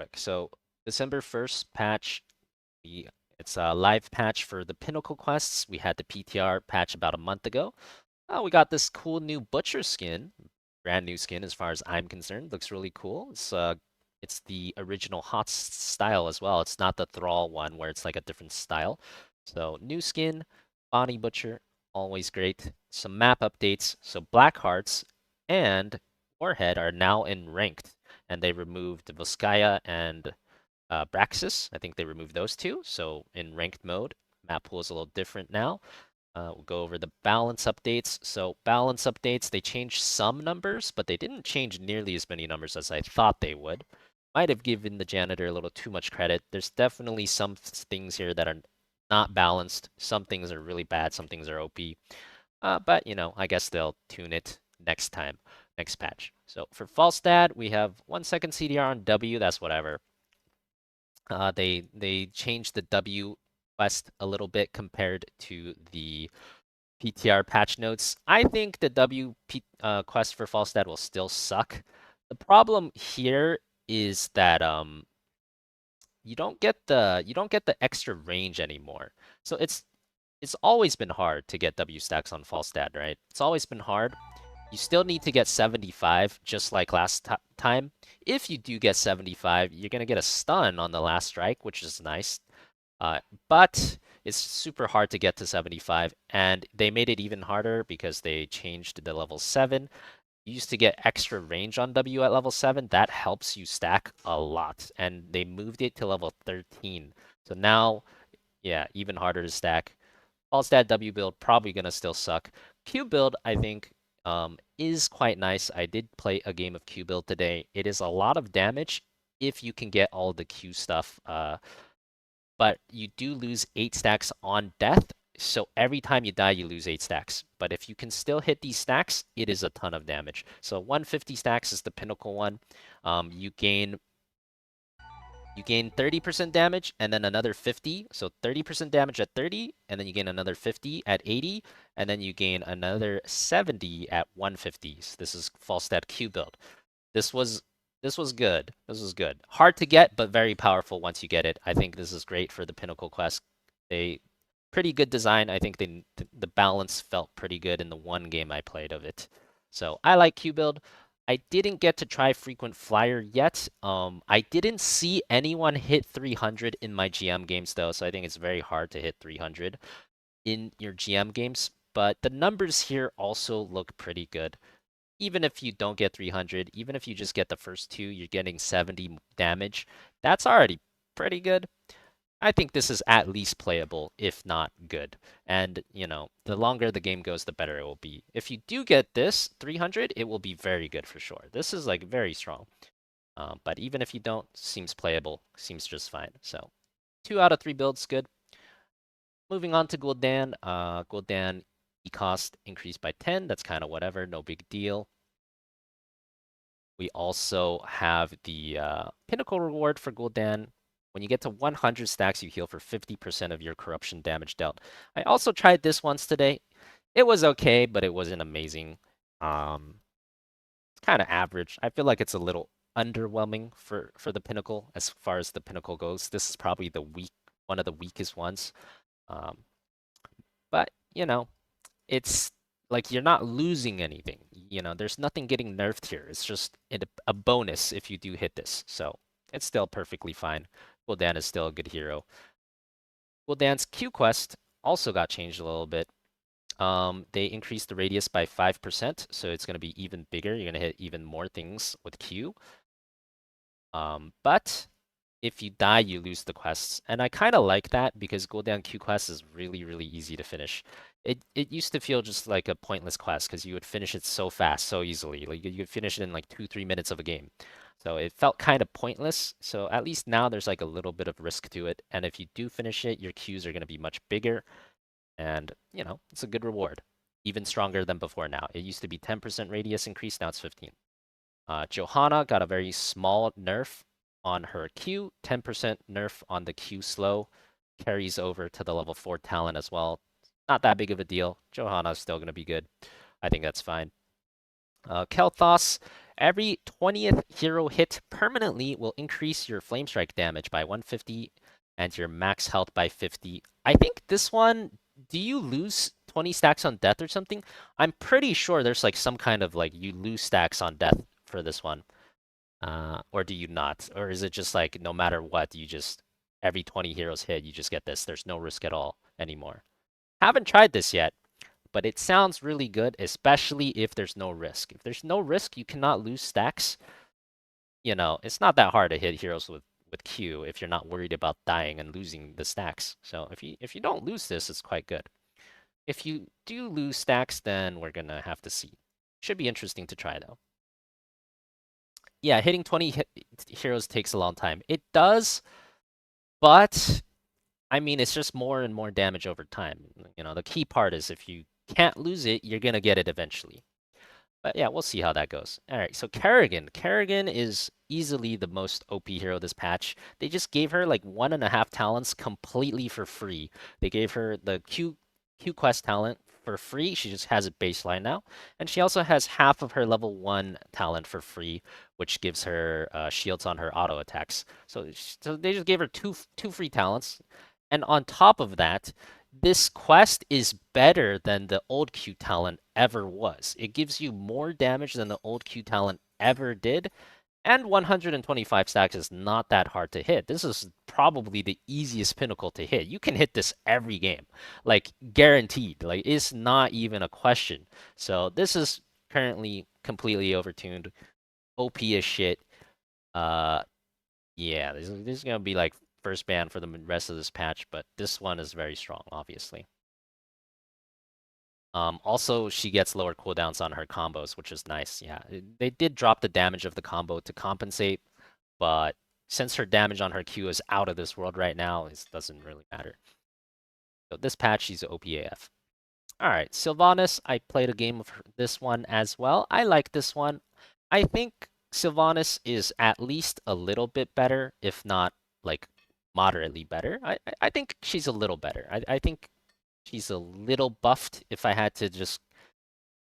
quick. So December 1st patch, it's a live patch for the Pinnacle quests. We had the PTR patch about a month ago. We got this cool new Butcher skin, brand new skin as far as I'm concerned. Looks really cool. It's the original HOTS style as well. It's not the Thrall one where it's like a different style. So new skin, Bonnie Butcher, always great. Some map updates. So Blackhearts and Warhead are now in ranked, and they removed Volskaya and Braxis. I think they removed those two. So in ranked mode, map pool is a little different now. We'll go over the balance updates. So balance updates, they changed some numbers, but they didn't change nearly as many numbers as I thought they would. Might have given the janitor a little too much credit. There's definitely some things here that are not balanced. Some things are really bad, some things are OP. But, I guess they'll tune it next time, next patch. So for Falstad, we have 1 second CDR on W, that's whatever. They changed the W quest a little bit compared to the PTR patch notes. I think the quest for Falstad will still suck. The problem here is that you don't get the extra range anymore. So it's always been hard to get W stacks on Falstad, right? It's always been hard. You still need to get 75, just like last time. If you do get 75, you're gonna get a stun on the last strike, which is nice. But it's super hard to get to 75, and they made it even harder because they changed the level 7. You used to get extra range on W at level 7. That helps you stack a lot, and they moved it to level 13. So now, yeah, even harder to stack. Falstad W build probably gonna still suck. Q build, I think, is quite nice. I did play a game of Q build today. It is a lot of damage if you can get all the Q stuff. But you do lose 8 stacks on death. So every time you die, you lose 8 stacks. But if you can still hit these stacks, it is a ton of damage. So 150 stacks is the pinnacle one. You gain 30% damage and then another 50. So 30% damage at 30, and then you gain another 50 at 80, and then you gain another 70 at 150. So this is Falstad Q build. This was this was good. This was good. Hard to get, but very powerful once you get it. I think this is great for the Pinnacle quest. They pretty good design. I think the balance felt pretty good in the one game I played of it. So I like Q build. I didn't get to try frequent flyer yet. I didn't see anyone hit 300 in my GM games though, so I think it's very hard to hit 300 in your GM games. But the numbers here also look pretty good. Even if you don't get 300, even if you just get the first two, you're getting 70 damage. That's already pretty good. I think this is at least playable, if not good. And, the longer the game goes, the better it will be. If you do get this 300, it will be very good for sure. This is like very strong. But even if you don't, seems playable, seems just fine. So 2 out of 3 builds, good. Moving on to Gul'dan. Gul'dan E-cost increased by 10. That's kind of whatever, no big deal. We also have the Pinnacle reward for Gul'dan. When you get to 100 stacks, you heal for 50% of your corruption damage dealt. I also tried this once today. It was okay, but it wasn't amazing. It's kind of average. I feel like it's a little underwhelming for the Pinnacle as far as the Pinnacle goes. This is probably one of the weakest ones. Um, but it's like you're not losing anything. There's nothing getting nerfed here. It's just a bonus if you do hit this. So it's still perfectly fine. Gul'dan is still a good hero. Gul'dan's Q quest also got changed a little bit. They increased the radius by 5%, so it's going to be even bigger. You're going to hit even more things with Q. But if you die, you lose the quests. And I kind of like that because Gul'dan Q quest is really, really easy to finish. It used to feel just like a pointless quest because you would finish it so fast, so easily. Like you could finish it in like 2, 3 minutes of a game. So it felt kind of pointless. So at least now there's like a little bit of risk to it. And if you do finish it, your Qs are going to be much bigger. And, it's a good reward. Even stronger than before now. It used to be 10% radius increase, now it's 15. Johanna got a very small nerf on her Q, 10% nerf on the Q slow, carries over to the level 4 talent as well. Not that big of a deal. Johanna's still going to be good. I think that's fine. Kael'thas, Every 20th hero hit permanently will increase your flame strike damage by 150 and your max health by 50. I think this one, do you lose 20 stacks on death or something? I'm pretty sure there's like some kind of like you lose stacks on death for this one. Or do you not? Or is it just like no matter what, you just every 20 heroes hit, you just get this. There's no risk at all anymore. Haven't tried this yet, but it sounds really good, especially if there's no risk. If there's no risk, you cannot lose stacks. You know, it's not that hard to hit heroes with Q if you're not worried about dying and losing the stacks. So if you don't lose this, it's quite good. If you do lose stacks, then we're gonna have to see. Should be interesting to try though. Yeah, hitting 20 heroes takes a long time. It does, but I mean, it's just more and more damage over time. You know, the key part is if you can't lose it, you're gonna get it eventually. But yeah, we'll see how that goes. All right, so Kerrigan. Kerrigan is easily the most OP hero this patch. They just gave her like 1.5 talents completely for free. They gave her the Q quest talent for free. She just has a baseline now. And she also has half of her level 1 talent for free, which gives her shields on her auto attacks. So they just gave her two free talents. And on top of that, this quest is better than the old Q talent ever was. It gives you more damage than the old Q talent ever did, and 125 stacks is not that hard to hit. This is probably the easiest pinnacle to hit. You can hit this every game, like guaranteed. Like it's not even a question. So this is currently completely overtuned, OP as shit. Uh, yeah, this is gonna be like first ban for the rest of this patch, but this one is very strong, obviously. Also, she gets lower cooldowns on her combos, which is nice. Yeah, they did drop the damage of the combo to compensate, but since her damage on her Q is out of this world right now, it doesn't really matter. So this patch, she's OPAF. All right, Sylvanas, I played a game of this one as well. I like this one. I think Sylvanas is at least a little bit better, if not like moderately better. I think she's a little better. I think she's a little buffed. If I had to just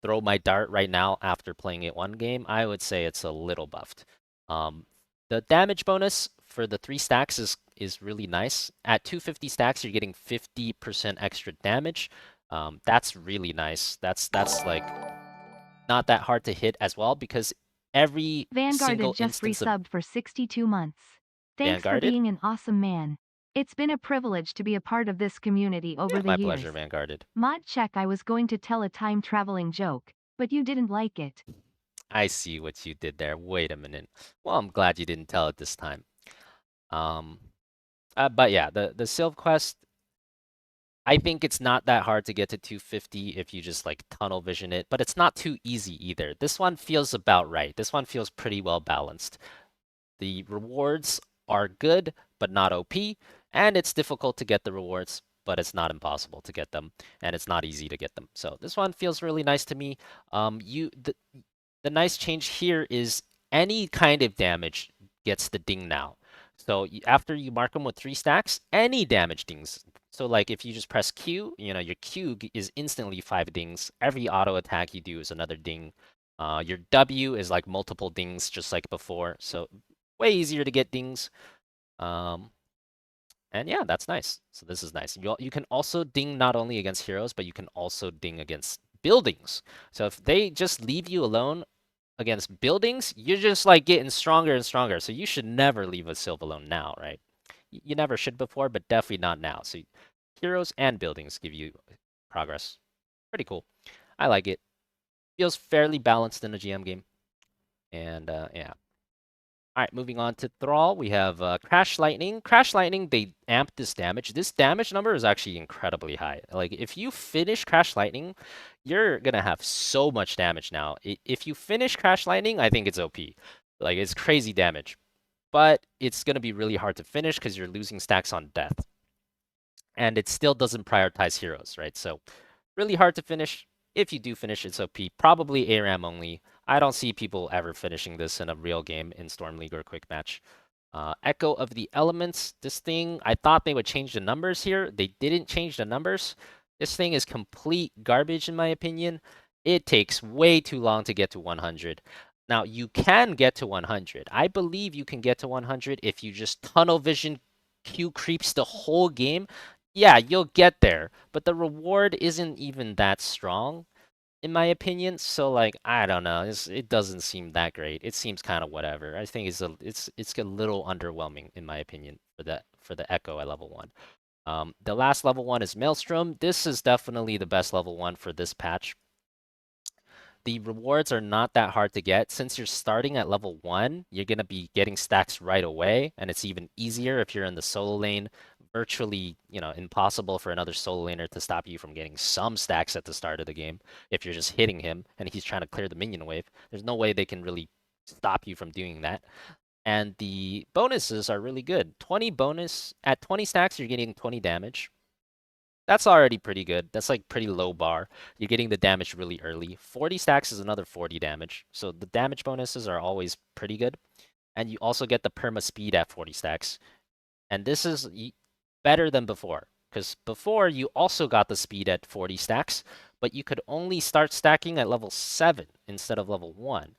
throw my dart right now after playing it one game, I would say it's a little buffed. Um, the damage bonus for the 3 stacks is really nice. At 250 stacks, you're getting 50% extra damage. That's really nice. That's like not that hard to hit as well because every Vanguarded single just instance of resubbed for 62 months. Thanks for Vanguarded. being an awesome man. It's been a privilege to be a part of this community over Yeah, the my years. pleasure, Vanguarded. Mod check, I was going to tell a time traveling joke, but you didn't like it. I see what you did there. Wait a minute. Well, I'm glad you didn't tell it this time. Um, but yeah, the Sylv quest, I think it's not that hard to get to 250 if you just like tunnel vision it, but it's not too easy either. This one feels about right. This one feels pretty well balanced. The rewards are good, but not OP, and it's difficult to get the rewards, but it's not impossible to get them, and it's not easy to get them. So this one feels really nice to me. The nice change here is any kind of damage gets the ding now. So after you mark them with 3 stacks, any damage dings. So like if you just press Q, you know, your Q is instantly 5 dings. Every auto attack you do is another ding. Your W is like multiple dings just like before. So way easier to get dings. Um, and yeah, that's nice. So this is nice. You can also ding not only against heroes, but you can also ding against buildings. So if they just leave you alone against buildings, you're just like getting stronger and stronger. So you should never leave a Sylv alone now, right? You never should before, but definitely not now. So heroes and buildings give you progress. Pretty cool. I like it. Feels fairly balanced in a GM game. And yeah. All right, moving on to Thrall, we have Crash Lightning. Crash Lightning, they amped this damage. This damage number is actually incredibly high. Like, if you finish Crash Lightning, you're gonna have so much damage now. If you finish Crash Lightning, I think it's OP. Like, it's crazy damage. But it's gonna be really hard to finish because you're losing stacks on death. And it still doesn't prioritize heroes, right? So, really hard to finish. If you do finish, it's OP. Probably ARAM only. I don't see people ever finishing this in a real game in Storm League or Quick Match. Echo of the Elements. This thing, I thought they would change the numbers here. They didn't change the numbers. This thing is complete garbage in my opinion. It takes way too long to get to 100. Now, you can get to 100. I believe you can get to 100 if you just tunnel vision Q creeps the whole game. Yeah, you'll get there, but the reward isn't even that strong, in my opinion. So, like, I don't know. It doesn't seem that great. It seems kind of whatever. I think it's a little underwhelming, in my opinion, for the Echo at level 1. The last level 1 is Maelstrom. This is definitely the best level 1 for this patch. The rewards are not that hard to get. Since you're starting at level 1, you're going to be getting stacks right away, and it's even easier if you're in the solo lane. Virtually, impossible for another solo laner to stop you from getting some stacks at the start of the game if you're just hitting him and he's trying to clear the minion wave. There's no way they can really stop you from doing that. And the bonuses are really good. 20 bonus at 20 stacks, you're getting 20 damage. That's already pretty good. That's like pretty low bar. You're getting the damage really early. 40 stacks is another 40 damage. So the damage bonuses are always pretty good. And you also get the perma speed at 40 stacks. And this is better than before. Because before you also got the speed at 40 stacks, but you could only start stacking at level 7 instead of level 1.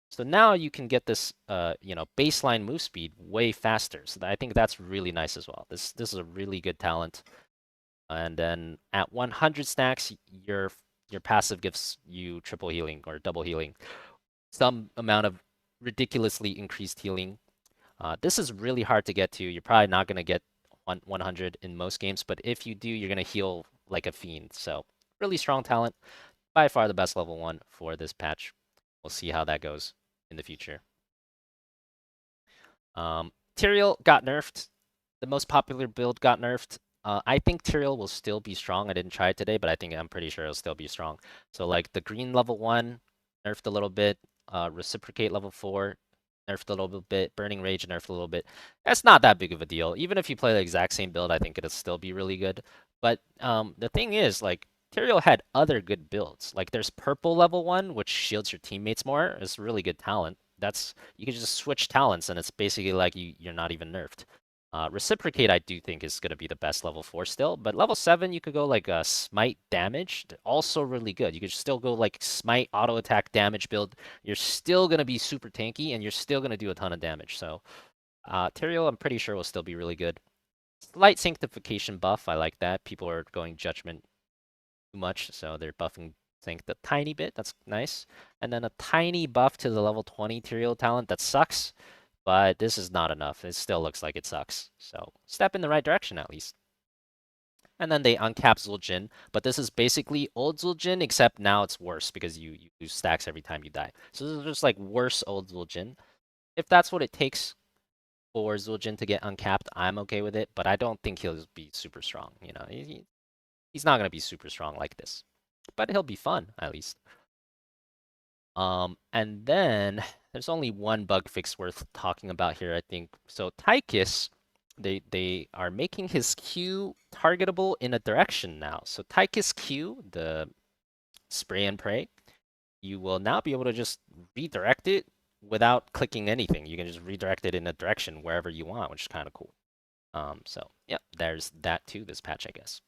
So now you can get this baseline move speed way faster. So I think that's really nice as well. This is a really good talent. And then at 100 stacks, your passive gives you triple healing or double healing, some amount of ridiculously increased healing. This is really hard to get to. You're probably not going to get 100 in most games, but if you do, you're going to heal like a fiend. So really strong talent. By far the best level 1 for this patch. We'll see how that goes in the future. Tyrael got nerfed. The most popular build got nerfed. I think Tyrael will still be strong. I didn't try it today, but I'm pretty sure it'll still be strong. So like the green level 1 nerfed a little bit. Reciprocate level 4 nerfed a little bit. Burning Rage nerfed a little bit. That's not that big of a deal. Even if you play the exact same build, I think it'll still be really good. But the thing is, like, Tyrael had other good builds. Like there's purple level 1, which shields your teammates more. It's really good talent. You can just switch talents, and it's basically like you're not even nerfed. Reciprocate, I do think, is going to be the best level 4 still, but level 7, you could go like a smite damage, also really good. You could still go like smite auto attack damage build. You're still going to be super tanky, and you're still going to do a ton of damage. So, Tyrael, I'm pretty sure will still be really good. Slight sanctification buff, I like that. People are going judgment too much, so they're buffing Sanct a tiny bit. That's nice. And then a tiny buff to the level 20 Tyrael talent that sucks. But this is not enough. It still looks like it sucks. So step in the right direction at least. And then they uncap Zul'jin, but this is basically old Zul'jin, except now it's worse because you lose stacks every time you die. So this is just like worse old Zul'jin. If that's what it takes for Zul'jin to get uncapped, I'm okay with it, but I don't think he'll be super strong. He's not going to be super strong like this. But he'll be fun, at least. And then there's only one bug fix worth talking about here, I think. So Tychus, they are making his Q targetable in a direction now. So Tychus Q, the spray and pray, you will now be able to just redirect it without clicking anything. You can just redirect it in a direction wherever you want, which is kind of cool. So yeah, there's that too, this patch, I guess.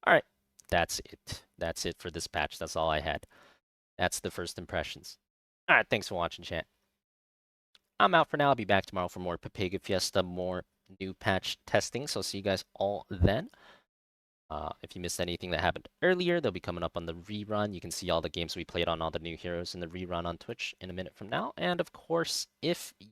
All right, that's it. That's it for this patch. That's all I had. That's the first impressions. All right, thanks for watching, chat. I'm out for now. I'll be back tomorrow for more Papega Fiesta, more new patch testing. So see you guys all then. If you missed anything that happened earlier, they'll be coming up on the rerun. You can see all the games we played on all the new heroes in the rerun on Twitch in a minute from now. And of course, if you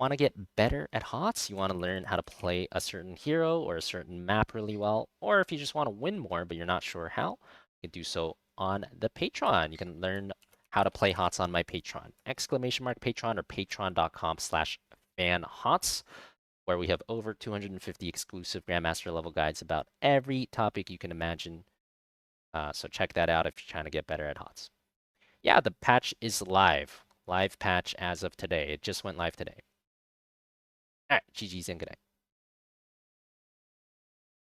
want to get better at HOTS, you want to learn how to play a certain hero or a certain map really well, or if you just want to win more but you're not sure how, you can do so on the Patreon. You can learn how to play HOTS on my Patreon. !Patreon or patreon.com/fanhots, where we have over 250 exclusive Grandmaster level guides about every topic you can imagine. So check that out if you're trying to get better at HOTS. Yeah, the patch is live. Live patch as of today. It just went live today. All right, GG's and good night.